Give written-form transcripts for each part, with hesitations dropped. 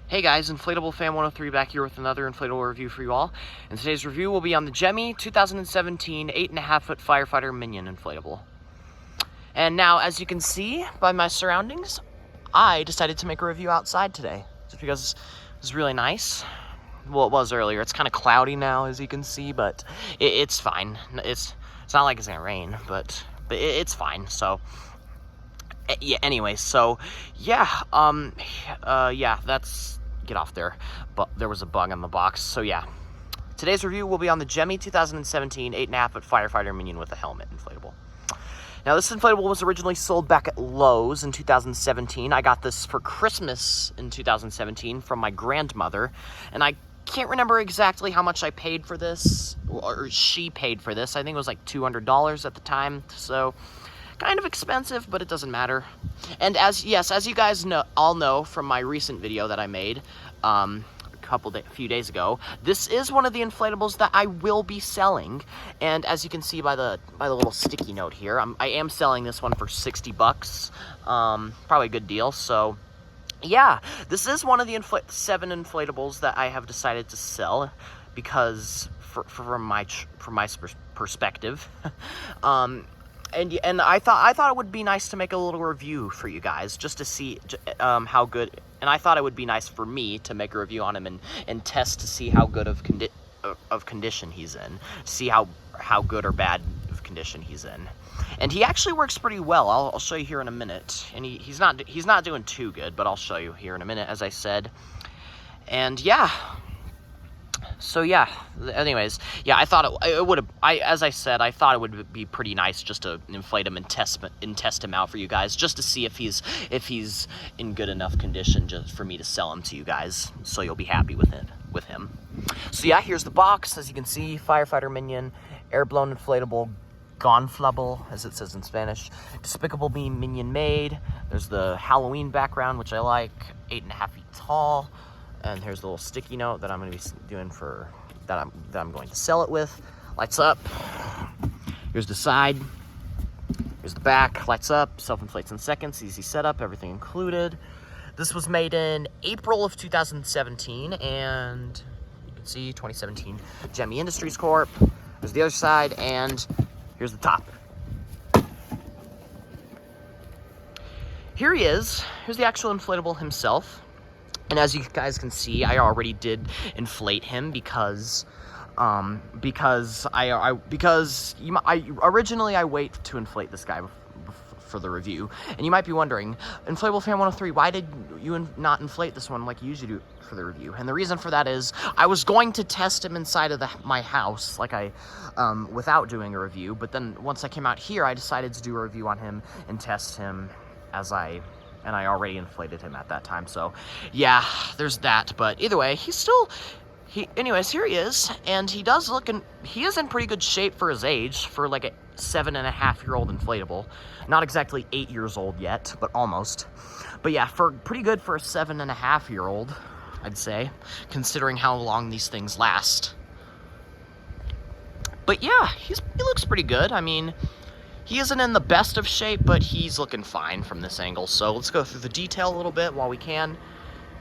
Hey guys, Inflatable Fan 103 back here with another inflatable review for you all. And today's review will be on the Gemmy 2017 8.5-foot Firefighter Minion inflatable. And now, as you can see by my surroundings, I decided to make a review outside today, just because it was really nice. Well, it was earlier. It's kind of cloudy now, as you can see, but it's fine. It's not like it's gonna rain, but it's fine. So. Yeah, anyway, so, yeah, that's, get off there, but there was a bug on the box, so yeah. Today's review will be on the Gemmy 2017 8.5-foot Firefighter Minion with a helmet inflatable. Now, this inflatable was originally sold back at Lowe's in 2017. I got this for Christmas in 2017 from my grandmother, and I can't remember exactly how much I paid for this, or she paid for this. I think it was like $200 at the time, so kind of expensive, but it doesn't matter. And as you guys all know from my recent video that I made a few days ago, this is one of the inflatables that I will be selling. And as you can see by the little sticky note here, I am selling this one for 60 bucks. Probably a good deal. So yeah, this is one of the 7 inflatables that I have decided to sell because from my perspective. And I thought it would be nice to make a little review for you guys, just to see how good, and I thought it would be nice for me to make a review on him and test to see how good of condition he's in, see how good or bad of condition he's in. And he actually works pretty well. I'll show you here in a minute. And he's not doing too good, but I'll show you here in a minute, as I said. And yeah. So yeah, anyways, yeah, I thought it would have, as I said, I thought it would be pretty nice just to inflate him and test him out for you guys, just to see if he's in good enough condition just for me to sell him to you guys, so you'll be happy with him. So yeah, here's the box. As you can see, Firefighter Minion, air-blown inflatable, gonflable, as it says in Spanish, Despicable Me Minion made. There's the Halloween background, which I like, 8.5 feet tall. And here's the little sticky note that I'm going to be doing that I'm going to sell it with. Lights up. Here's the side. Here's the back. Lights up. Self-inflates in seconds. Easy setup. Everything included. This was made in April of 2017, and you can see 2017 Gemmy Industries Corp. There's the other side, and here's the top. Here he is. Here's the actual inflatable himself. And as you guys can see, I already did inflate him because originally I wait to inflate this guy for the review. And you might be wondering, Inflatable Fan 103, why did you not inflate this one like you usually do for the review? And the reason for that is I was going to test him inside of my house, like without doing a review. But then once I came out here, I decided to do a review on him and test him and I already inflated him at that time, so yeah, there's that. But either way, anyways, here he is, and he is in pretty good shape for his age, for like a 7.5-year-old inflatable. Not exactly 8 years old yet, but almost. But yeah, pretty good for a 7.5-year-old, I'd say, considering how long these things last. But yeah, he looks pretty good. I mean, he isn't in the best of shape, but he's looking fine from this angle. So let's go through the detail a little bit while we can.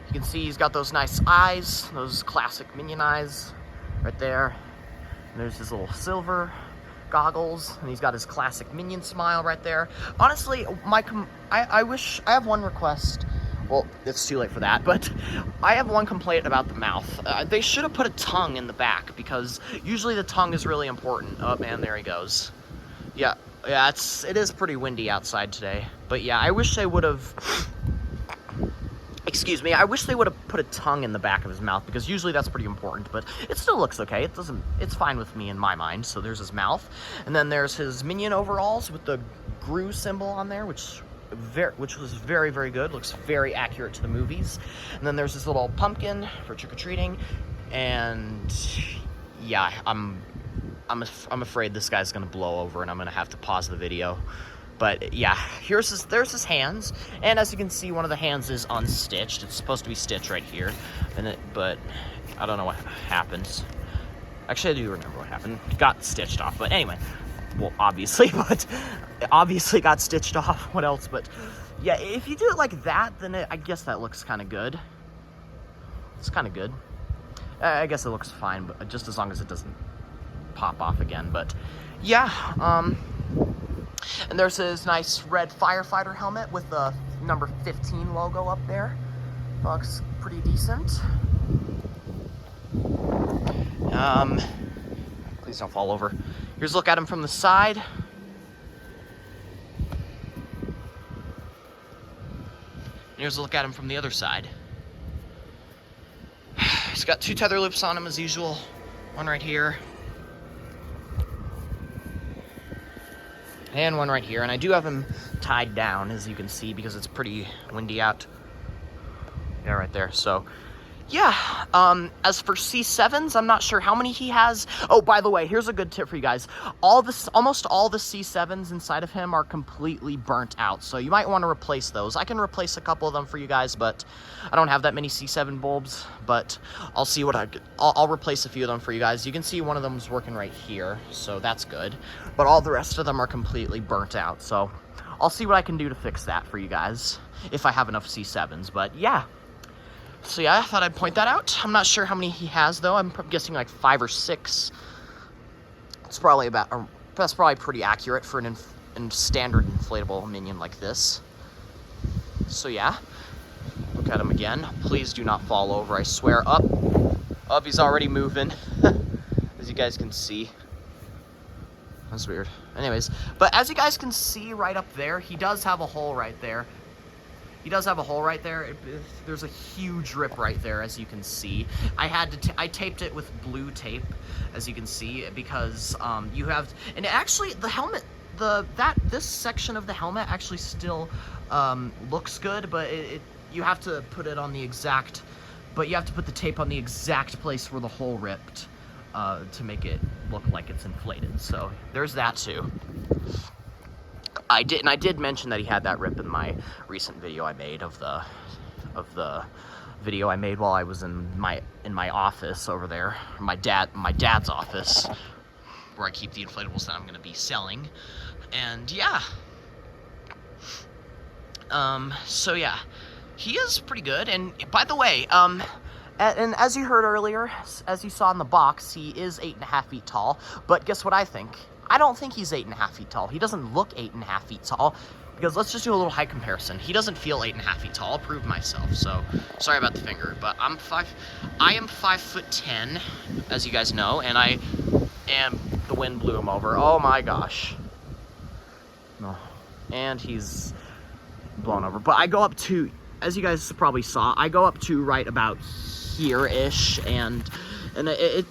You can see he's got those nice eyes, those classic Minion eyes right there. And there's his little silver goggles, and he's got his classic Minion smile right there. Honestly, I have one request. Well, it's too late for that, but I have one complaint about the mouth. They should have put a tongue in the back, because usually the tongue is really important. Oh man, there he goes. Yeah, it is pretty windy outside today. But yeah, I wish they would have, I wish they would have put a tongue in the back of his mouth, because usually that's pretty important, but it still looks okay. It's fine with me in my mind. So there's his mouth, and then there's his Minion overalls with the GRU symbol on there, which was very, very good. Looks very accurate to the movies. And then there's this little pumpkin for trick-or-treating, and yeah, I'm afraid this guy's gonna blow over and I'm gonna have to pause the video. But yeah, there's his hands, and as you can see, one of the hands is unstitched. It's supposed to be stitched right here, but I don't know what happens. Actually, I do remember what happened. It got stitched off, but anyway, well, obviously got stitched off. What else? But yeah, if you do it like that, then I guess that looks kind of good. It's kind of good. I guess it looks fine, but just as long as it doesn't pop off again. But yeah, and there's his nice red firefighter helmet with the number 15 logo up there. Looks pretty decent. Please don't fall over. Here's a look at him from the side. Here's a look at him from the other side. He's got 2 tether loops on him as usual. One right here. And one right here. And I do have him tied down, as you can see, because it's pretty windy out. Yeah, right there. So, yeah. As for C7s, I'm not sure how many he has. Oh, by the way, here's a good tip for you guys. Almost all the C7s inside of him are completely burnt out. So you might want to replace those. I can replace a couple of them for you guys, but I don't have that many C7 bulbs. But I'll see what I'll replace a few of them for you guys. You can see one of them is working right here, so that's good. But all the rest of them are completely burnt out. So I'll see what I can do to fix that for you guys if I have enough C7s. But yeah. So yeah, I thought I'd point that out. I'm not sure how many he has, though. I'm guessing like 5 or 6. It's probably that's probably pretty accurate for an standard inflatable minion like this. So yeah, look at him again. Please do not fall over, I swear. Up, he's already moving, as you guys can see. That's weird. Anyways, but as you guys can see right up there, he does have a hole right there. He does have a hole right there. There's a huge rip right there, as you can see. I taped it with blue tape, as you can see, because you have, and actually the helmet, this section of the helmet actually still looks good, but you have to put it on the exact, but you have to put the tape on the exact place where the hole ripped to make it look like it's inflated. So there's that too. I did mention that he had that rip in my recent video I made of the video I made while I was in my office over there, my dad's office, where I keep the inflatables that I'm going to be selling. And yeah, so yeah, he is pretty good. And by the way, and as you heard earlier, as you saw in the box, he is 8.5 feet tall. But guess what I think? I don't think he's 8.5 feet tall. He doesn't look 8.5 feet tall, because let's just do a little height comparison. He doesn't feel 8.5 feet tall. I'll prove myself. So sorry about the finger, but I am 5'10", as you guys know, and the wind blew him over. Oh my gosh. No. And he's blown over. But I go up to, as you guys probably saw, I go up to right about here-ish, and it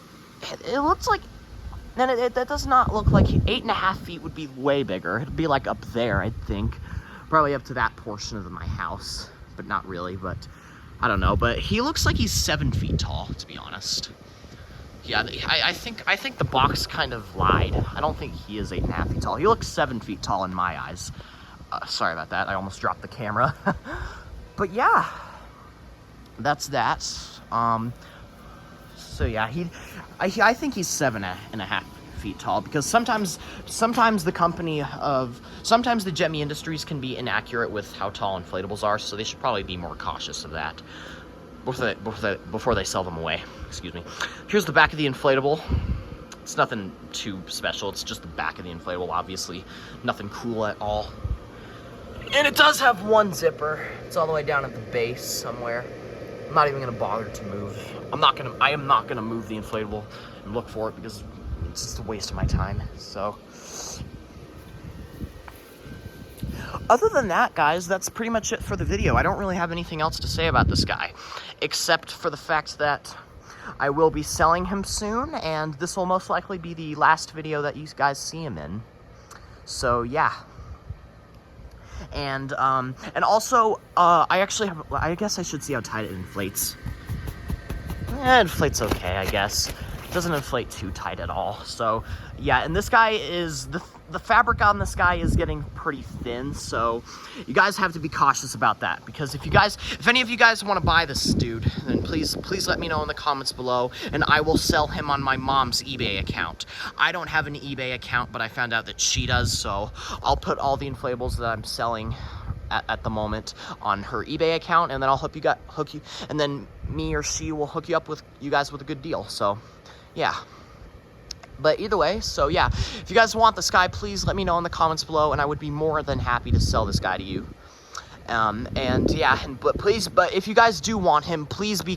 looks like, and that does not look like 8.5 feet would be way bigger. It'd be like up there, I think. Probably up to that portion of my house, but not really, but I don't know. But he looks like he's 7 feet tall, to be honest. Yeah, I think the box kind of lied. I don't think he is 8.5 feet tall. He looks 7 feet tall in my eyes. Sorry about that. I almost dropped the camera. But yeah, that's that. So yeah, I think he's 7.5 feet tall, because sometimes the Gemmy Industries can be inaccurate with how tall inflatables are, so they should probably be more cautious of that before they sell them away. Excuse me. Here's the back of the inflatable. It's nothing too special. It's just the back of the inflatable, obviously. Nothing cool at all. And it does have one zipper. It's all the way down at the base somewhere. I'm not even gonna bother to move. I am not gonna move the inflatable and look for it, because it's just a waste of my time. So, other than that, guys, that's pretty much it for the video. I don't really have anything else to say about this guy, except for the fact that I will be selling him soon, and this will most likely be the last video that you guys see him in. So yeah. And also, I guess I should see how tight it inflates. It inflates okay, I guess. It doesn't inflate too tight at all. So, yeah, and this guy is, the fabric on this guy is getting pretty thin, so you guys have to be cautious about that, because if any of you guys want to buy this dude, then please let me know in the comments below, and I will sell him on my mom's eBay account. I don't have an eBay account, but I found out that she does, so I'll put all the inflatables that I'm selling at the moment on her eBay account, and then I'll hook you, and then me or she will hook you up with you guys with a good deal. So, yeah. But either way, so yeah, if you guys want this guy, please let me know in the comments below, and I would be more than happy to sell this guy to you. And yeah, but if you guys do want him, please be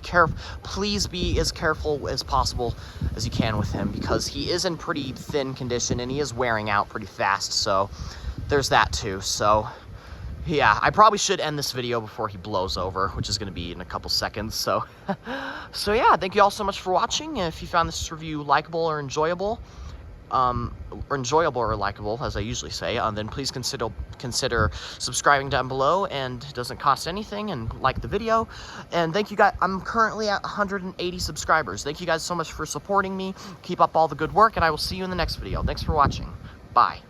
as careful as possible as you can with him, because he is in pretty thin condition and he is wearing out pretty fast. So there's that too. So yeah, I probably should end this video before he blows over, which is going to be in a couple seconds. So, so yeah, thank you all so much for watching. If you found this review likable or enjoyable, or likable, as I usually say, then please consider subscribing down below, and it doesn't cost anything, and like the video. And thank you guys. I'm currently at 180 subscribers. Thank you guys so much for supporting me. Keep up all the good work, and I will see you in the next video. Thanks for watching. Bye.